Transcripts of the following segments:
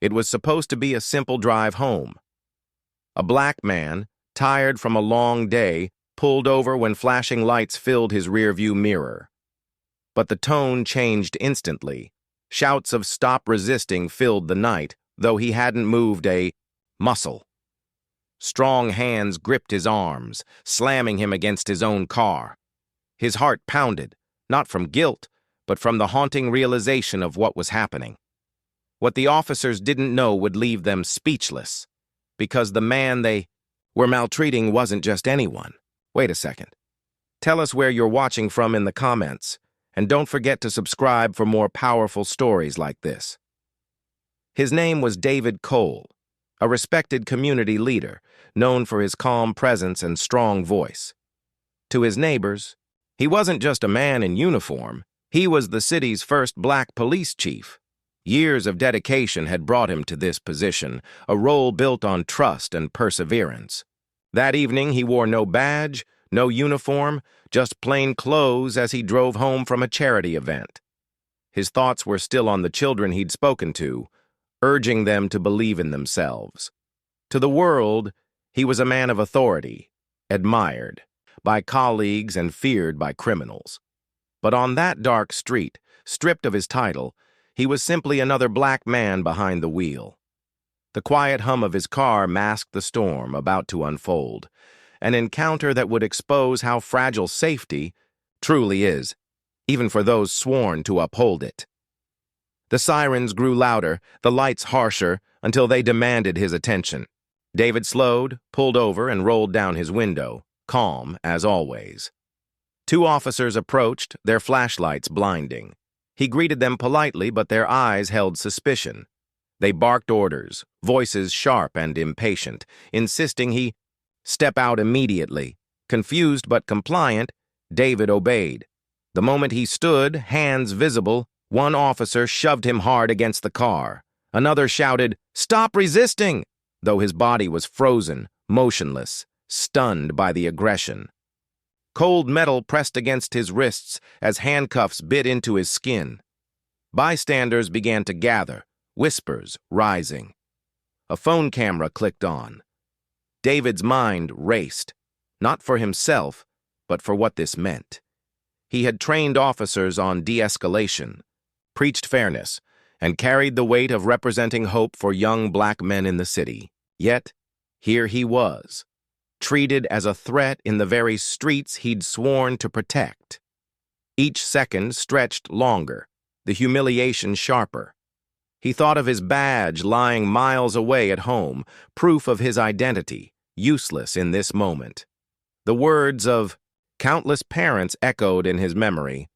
It was supposed to be a simple drive home. A black man, tired from a long day, pulled over when flashing lights filled his rearview mirror. But the tone changed instantly. Shouts of "stop resisting" filled the night, though he hadn't moved a muscle. Strong hands gripped his arms, slamming him against his own car. His heart pounded, not from guilt, but from the haunting realization of what was happening. What the officers didn't know would leave them speechless, because the man they were maltreating wasn't just anyone. Wait a second. Tell us where you're watching from in the comments, and don't forget to subscribe for more powerful stories like this. His name was David Cole, a respected community leader, known for his calm presence and strong voice. To his neighbors, he wasn't just a man in uniform, he was the city's first black police chief. Years of dedication had brought him to this position, a role built on trust and perseverance. That evening he wore no badge, no uniform, just plain clothes as he drove home from a charity event. His thoughts were still on the children he'd spoken to, urging them to believe in themselves. To the world, he was a man of authority, admired by colleagues and feared by criminals. But on that dark street, stripped of his title, he was simply another black man behind the wheel. The quiet hum of his car masked the storm about to unfold, an encounter that would expose how fragile safety truly is, even for those sworn to uphold it. The sirens grew louder, the lights harsher, until they demanded his attention. David slowed, pulled over, and rolled down his window, calm as always. Two officers approached, their flashlights blinding. He greeted them politely, but their eyes held suspicion. They barked orders, voices sharp and impatient, insisting he step out immediately. Confused but compliant, David obeyed. The moment he stood, hands visible, one officer shoved him hard against the car. Another shouted, "Stop resisting!" though his body was frozen, motionless, stunned by the aggression. Cold metal pressed against his wrists as handcuffs bit into his skin. Bystanders began to gather, whispers rising. A phone camera clicked on. David's mind raced, not for himself, but for what this meant. He had trained officers on de-escalation, preached fairness, and carried the weight of representing hope for young black men in the city. Yet, here he was, treated as a threat in the very streets he'd sworn to protect. Each second stretched longer, the humiliation sharper. He thought of his badge lying miles away at home, proof of his identity, useless in this moment. The words of countless parents echoed in his memory,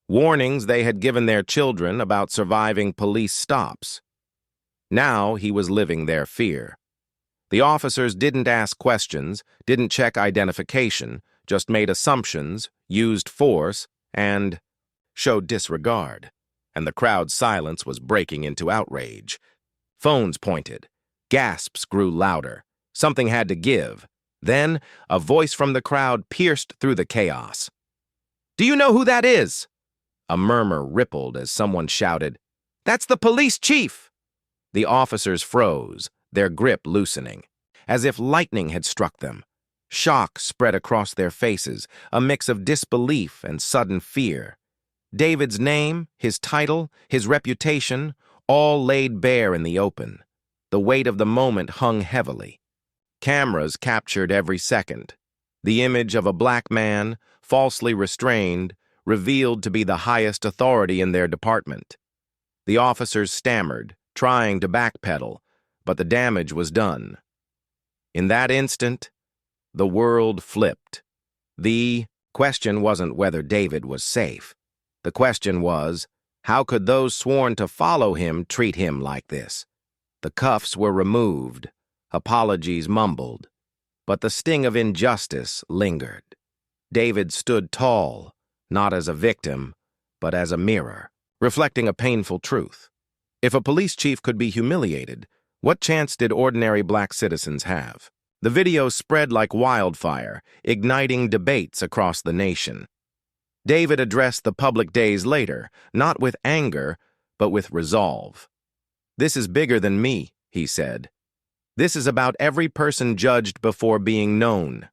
warnings they had given their children about surviving police stops. Now he was living their fear. The officers didn't ask questions, didn't check identification, just made assumptions, used force, and showed disregard. And the crowd's silence was breaking into outrage. Phones pointed. Gasps grew louder. Something had to give. Then, a voice from the crowd pierced through the chaos. "Do you know who that is?" A murmur rippled as someone shouted, "That's the police chief!" The officers froze, their grip loosening, as if lightning had struck them. Shock spread across their faces, a mix of disbelief and sudden fear. David's name, his title, his reputation, all laid bare in the open. The weight of the moment hung heavily. Cameras captured every second. The image of a black man, falsely restrained, revealed to be the highest authority in their department. The officers stammered, trying to backpedal, but the damage was done. In that instant, the world flipped. The question wasn't whether David was safe. The question was, how could those sworn to follow him treat him like this? The cuffs were removed, apologies mumbled, but the sting of injustice lingered. David stood tall, not as a victim, but as a mirror, reflecting a painful truth. If a police chief could be humiliated, what chance did ordinary black citizens have? The video spread like wildfire, igniting debates across the nation. David addressed the public days later, not with anger, but with resolve. "This is bigger than me," he said. "This is about every person judged before being known."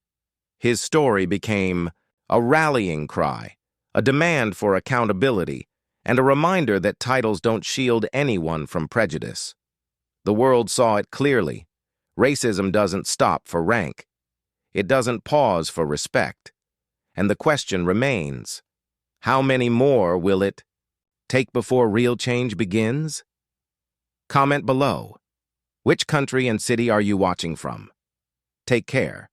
His story became a rallying cry, a demand for accountability, and a reminder that titles don't shield anyone from prejudice. The world saw it clearly. Racism doesn't stop for rank. It doesn't pause for respect. And the question remains, how many more will it take before real change begins? Comment below. Which country and city are you watching from? Take care.